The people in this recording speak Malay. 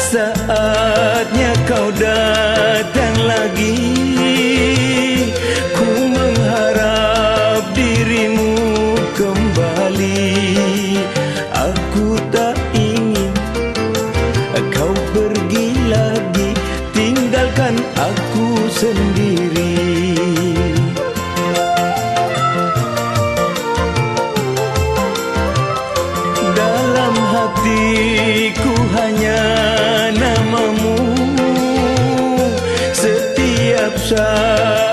Saatnya kau datang lagi, ku mengharap dirimu kembali. Aku tak ingin kau pergi lagi, tinggalkan aku sendiri. Dalam hatiku hanya namamu, setiap saat